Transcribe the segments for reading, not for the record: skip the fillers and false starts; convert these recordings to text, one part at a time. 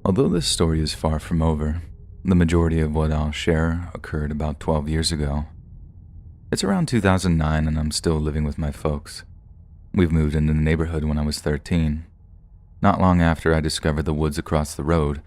Although this story is far from over, the majority of what I'll share occurred about 12 years ago. It's around 2009 and I'm still living with my folks. We've moved into the neighborhood when I was 13. Not long after I discovered the woods across the road,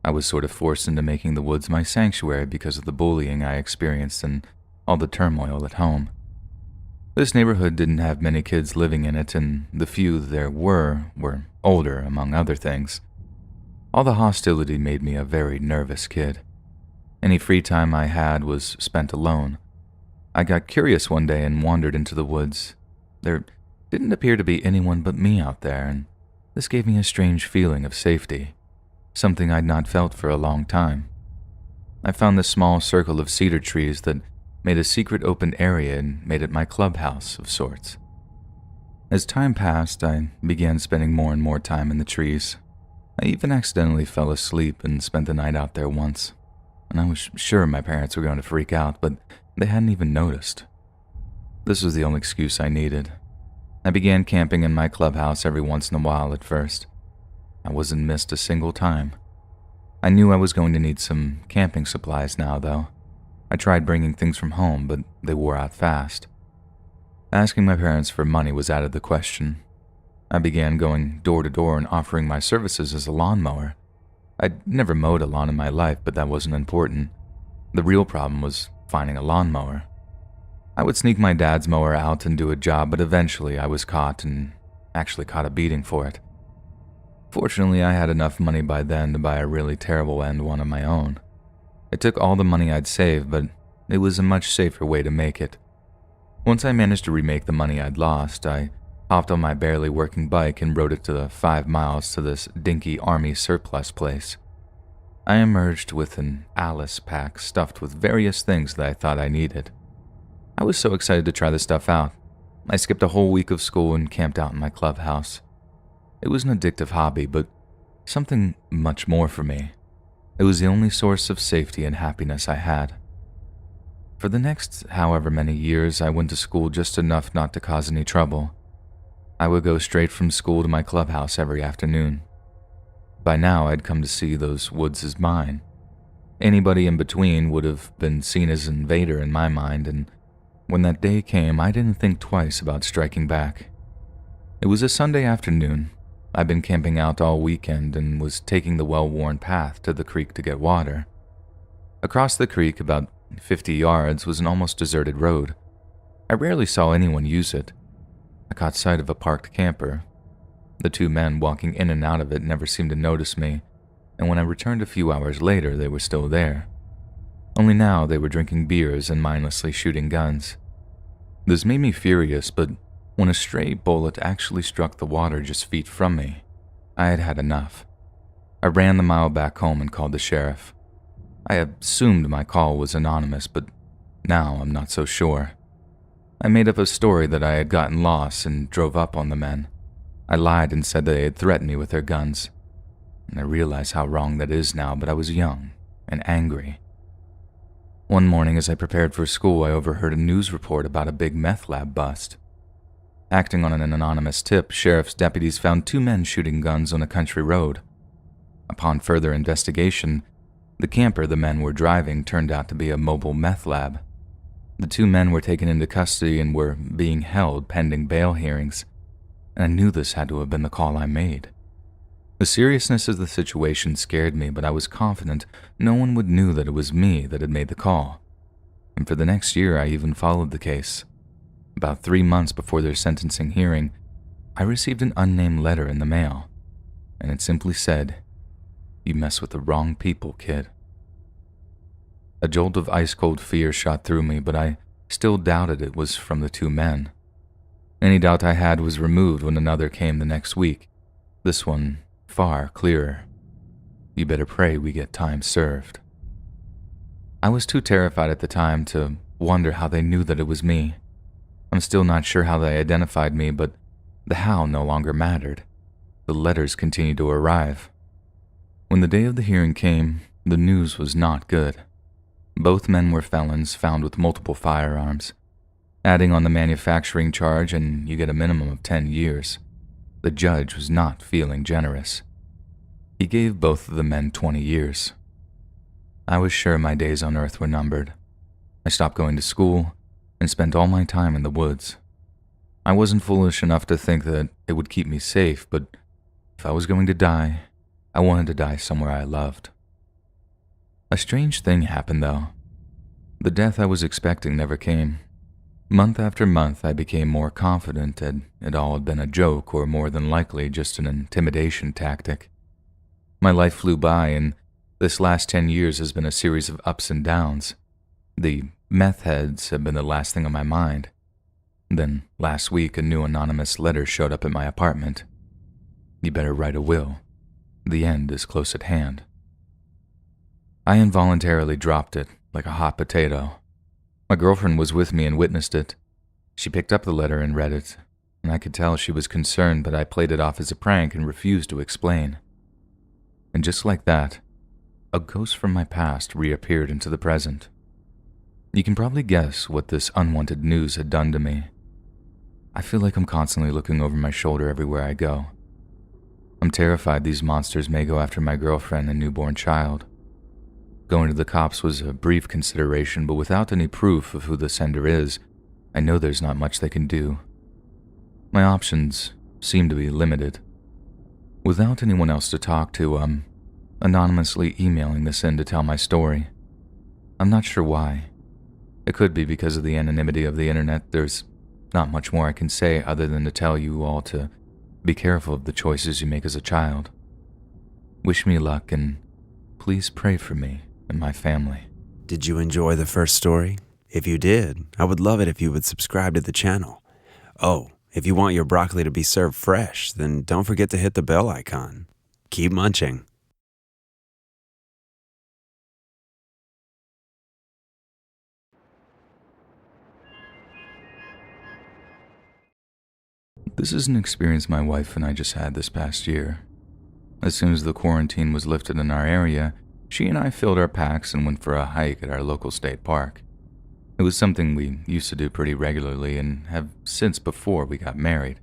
I was sort of forced into making the woods my sanctuary because of the bullying I experienced and all the turmoil at home. This neighborhood didn't have many kids living in it, and the few there were older, among other things. All the hostility made me a very nervous kid. Any free time I had was spent alone. I got curious one day and wandered into the woods. There didn't appear to be anyone but me out there, and this gave me a strange feeling of safety, something I'd not felt for a long time. I found this small circle of cedar trees that made a secret open area and made it my clubhouse of sorts. As time passed, I began spending more and more time in the trees. I even accidentally fell asleep and spent the night out there once, and I was sure my parents were going to freak out, but they hadn't even noticed. This was the only excuse I needed. I began camping in my clubhouse every once in a while at first. I wasn't missed a single time. I knew I was going to need some camping supplies now, though. I tried bringing things from home, but they wore out fast. Asking my parents for money was out of the question. I began going door to door and offering my services as a lawnmower. I'd never mowed a lawn in my life, but that wasn't important. The real problem was finding a lawnmower. I would sneak my dad's mower out and do a job, but eventually I was caught and actually caught a beating for it. Fortunately, I had enough money by then to buy a really terrible one of my own. It took all the money I'd saved, but it was a much safer way to make it. Once I managed to remake the money I'd lost, I hopped on my barely working bike and rode it to the 5 miles to this dinky army surplus place. I emerged with an Alice pack stuffed with various things that I thought I needed. I was so excited to try the stuff out. I skipped a whole week of school and camped out in my clubhouse. It was an addictive hobby, but something much more for me. It was the only source of safety and happiness I had. For the next however many years, I went to school just enough not to cause any trouble. I would go straight from school to my clubhouse every afternoon. By now, I'd come to see those woods as mine. Anybody in between would have been seen as an invader in my mind, and when that day came, I didn't think twice about striking back. It was a Sunday afternoon. I'd been camping out all weekend and was taking the well-worn path to the creek to get water. Across the creek, about 50 yards, was an almost deserted road. I rarely saw anyone use it. I caught sight of a parked camper. The 2 men walking in and out of it never seemed to notice me, and when I returned a few hours later, they were still there. Only now they were drinking beers and mindlessly shooting guns. This made me furious, but when a stray bullet actually struck the water just feet from me, I had had enough. I ran the mile back home and called the sheriff. I assumed my call was anonymous, but now I'm not so sure. I made up a story that I had gotten lost and drove up on the men. I lied and said they had threatened me with their guns. And I realize how wrong that is now, but I was young and angry. One morning as I prepared for school, I overheard a news report about a big meth lab bust. Acting on an anonymous tip, sheriff's deputies found 2 men shooting guns on a country road. Upon further investigation, the camper the men were driving turned out to be a mobile meth lab. The 2 men were taken into custody and were being held pending bail hearings, and I knew this had to have been the call I made. The seriousness of the situation scared me, but I was confident no one would know that it was me that had made the call. And for the next year, I even followed the case. About 3 months before their sentencing hearing, I received an unnamed letter in the mail, and it simply said, "You mess with the wrong people, kid." A jolt of ice-cold fear shot through me, but I still doubted it was from the 2 men. Any doubt I had was removed when another came the next week, this one far clearer. "You better pray we get time served." I was too terrified at the time to wonder how they knew that it was me. I'm still not sure how they identified me, but the how no longer mattered. The letters continued to arrive. When the day of the hearing came, the news was not good. Both men were felons found with multiple firearms. Adding on the manufacturing charge, and you get a minimum of 10 years. The judge was not feeling generous. He gave both of the men 20 years. I was sure my days on Earth were numbered. I stopped going to school and spent all my time in the woods. I wasn't foolish enough to think that it would keep me safe, but if I was going to die, I wanted to die somewhere I loved. A strange thing happened, though. The death I was expecting never came. Month after month, I became more confident that it all had been a joke or more than likely just an intimidation tactic. My life flew by, and this last 10 years has been a series of ups and downs. The meth heads have been the last thing on my mind. Then, last week, a new anonymous letter showed up at my apartment. You better write a will. The end is close at hand. I involuntarily dropped it like a hot potato. My girlfriend was with me and witnessed it. She picked up the letter and read it, and I could tell she was concerned, but I played it off as a prank and refused to explain. And just like that, a ghost from my past reappeared into the present. You can probably guess what this unwanted news had done to me. I feel like I'm constantly looking over my shoulder everywhere I go. I'm terrified these monsters may go after my girlfriend and newborn child. Going to the cops was a brief consideration, but without any proof of who the sender is, I know there's not much they can do. My options seem to be limited. Without anyone else to talk to, I'm anonymously emailing this in to tell my story. I'm not sure why. It could be because of the anonymity of the internet. There's not much more I can say other than to tell you all to be careful of the choices you make as a child. Wish me luck, and please pray for me and my family. Did you enjoy the first story? If you did, I would love it if you would subscribe to the channel. Oh, if you want your broccoli to be served fresh, then don't forget to hit the bell icon. Keep munching. This is an experience my wife and I just had this past year. As soon as the quarantine was lifted in our area, she and I filled our packs and went for a hike at our local state park. It was something we used to do pretty regularly and have since before we got married.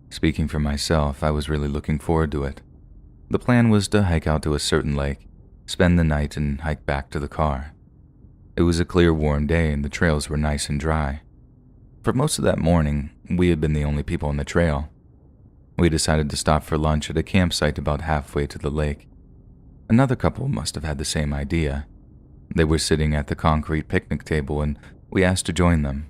Speaking for myself, I was really looking forward to it. The plan was to hike out to a certain lake, spend the night, and hike back to the car. It was a clear, warm day and the trails were nice and dry. For most of that morning, we had been the only people on the trail. We decided to stop for lunch at a campsite about halfway to the lake. Another couple must have had the same idea. They were sitting at the concrete picnic table and we asked to join them.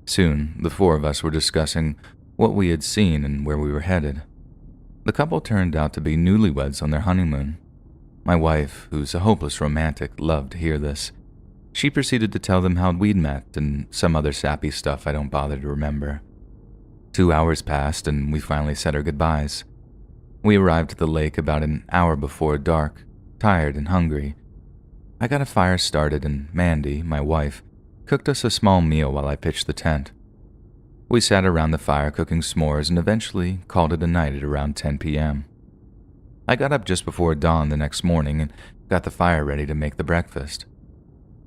Soon, the four of us were discussing what we had seen and where we were headed. The couple turned out to be newlyweds on their honeymoon. My wife, who's a hopeless romantic, loved to hear this. She proceeded to tell them how we'd met and some other sappy stuff I don't bother to remember. 2 hours passed and we finally said our goodbyes. We arrived at the lake about an hour before dark, tired and hungry. I got a fire started and Mandy, my wife, cooked us a small meal while I pitched the tent. We sat around the fire cooking s'mores and eventually called it a night at around 10 p.m. I got up just before dawn the next morning and got the fire ready to make the breakfast.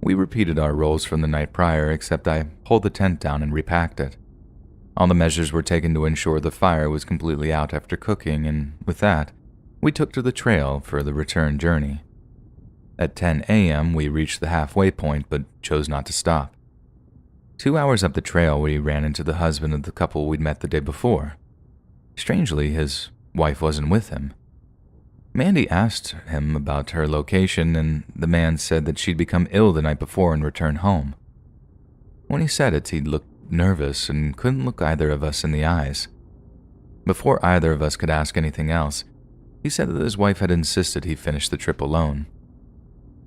We repeated our roles from the night prior, except I pulled the tent down and repacked it. All the measures were taken to ensure the fire was completely out after cooking, and with that, we took to the trail for the return journey. At 10 a.m., we reached the halfway point, but chose not to stop. 2 hours up the trail, we ran into the husband of the couple we'd met the day before. Strangely, his wife wasn't with him. Mandy asked him about her location, and the man said that she'd become ill the night before and returned home. When he said it, he looked nervous and couldn't look either of us in the eyes. Before either of us could ask anything else, he said that his wife had insisted he finish the trip alone.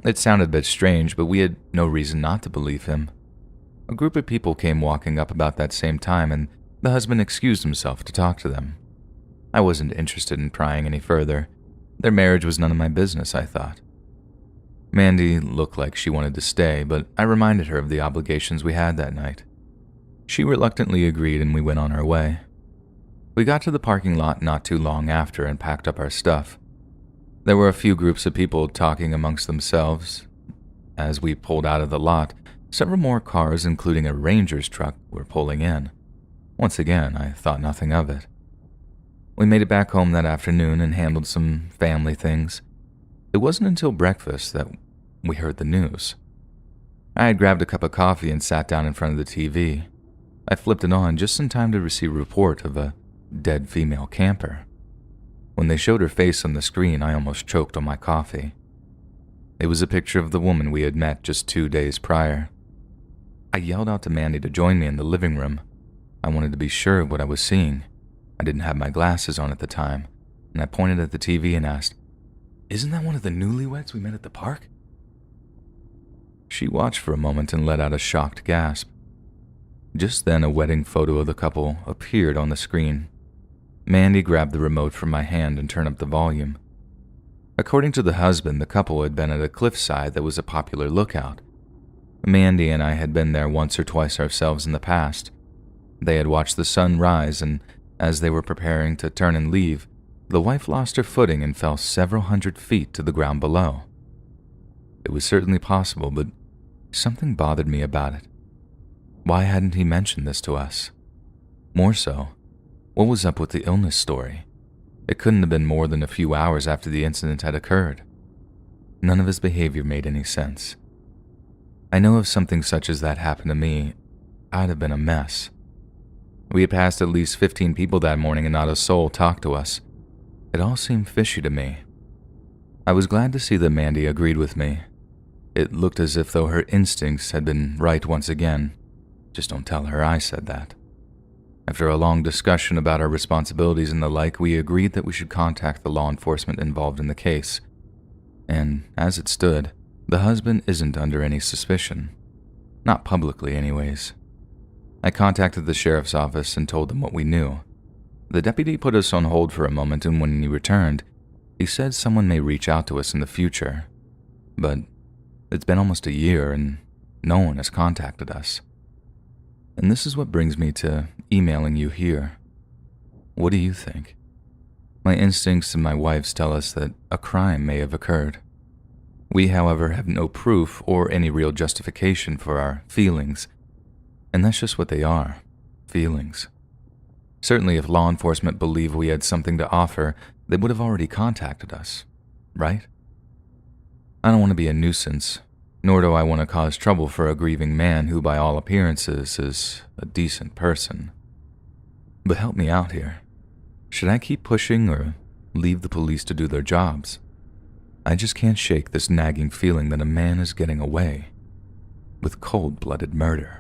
It sounded a bit strange, but we had no reason not to believe him. A group of people came walking up about that same time, and the husband excused himself to talk to them. I wasn't interested in prying any further. Their marriage was none of my business, I thought. Mandy looked like she wanted to stay, but I reminded her of the obligations we had that night. She reluctantly agreed and we went on our way. We got to the parking lot not too long after and packed up our stuff. There were a few groups of people talking amongst themselves. As we pulled out of the lot, several more cars, including a ranger's truck, were pulling in. Once again, I thought nothing of it. We made it back home that afternoon and handled some family things. It wasn't until breakfast that we heard the news. I had grabbed a cup of coffee and sat down in front of the TV. I flipped it on just in time to receive a report of a dead female camper. When they showed her face on the screen, I almost choked on my coffee. It was a picture of the woman we had met just 2 days prior. I yelled out to Mandy to join me in the living room. I wanted to be sure of what I was seeing. I didn't have my glasses on at the time, and I pointed at the TV and asked, "Isn't that one of the newlyweds we met at the park?" She watched for a moment and let out a shocked gasp. Just then, a wedding photo of the couple appeared on the screen. Mandy grabbed the remote from my hand and turned up the volume. According to the husband, the couple had been at a cliffside that was a popular lookout. Mandy and I had been there once or twice ourselves in the past. They had watched the sun rise, and as they were preparing to turn and leave, the wife lost her footing and fell several hundred feet to the ground below. It was certainly possible, but something bothered me about it. Why hadn't he mentioned this to us? More so, what was up with the illness story? It couldn't have been more than a few hours after the incident had occurred. None of his behavior made any sense. I know if something such as that happened to me, I'd have been a mess. We had passed at least 15 people that morning and not a soul talked to us. It all seemed fishy to me. I was glad to see that Mandy agreed with me. It looked as if though her instincts had been right once again. Just don't tell her I said that. After a long discussion about our responsibilities and the like, we agreed that we should contact the law enforcement involved in the case. And as it stood, the husband isn't under any suspicion. Not publicly, anyways. I contacted the sheriff's office and told them what we knew. The deputy put us on hold for a moment, and when he returned, he said someone may reach out to us in the future. But it's been almost a year and no one has contacted us. And this is what brings me to emailing you here. What do you think? My instincts and my wife's tell us that a crime may have occurred. We, however, have no proof or any real justification for our feelings. And that's just what they are, feelings. Certainly if law enforcement believed we had something to offer, they would have already contacted us, right? I don't want to be a nuisance, nor do I want to cause trouble for a grieving man who by all appearances is a decent person. But help me out here. Should I keep pushing or leave the police to do their jobs? I just can't shake this nagging feeling that a man is getting away with cold-blooded murder.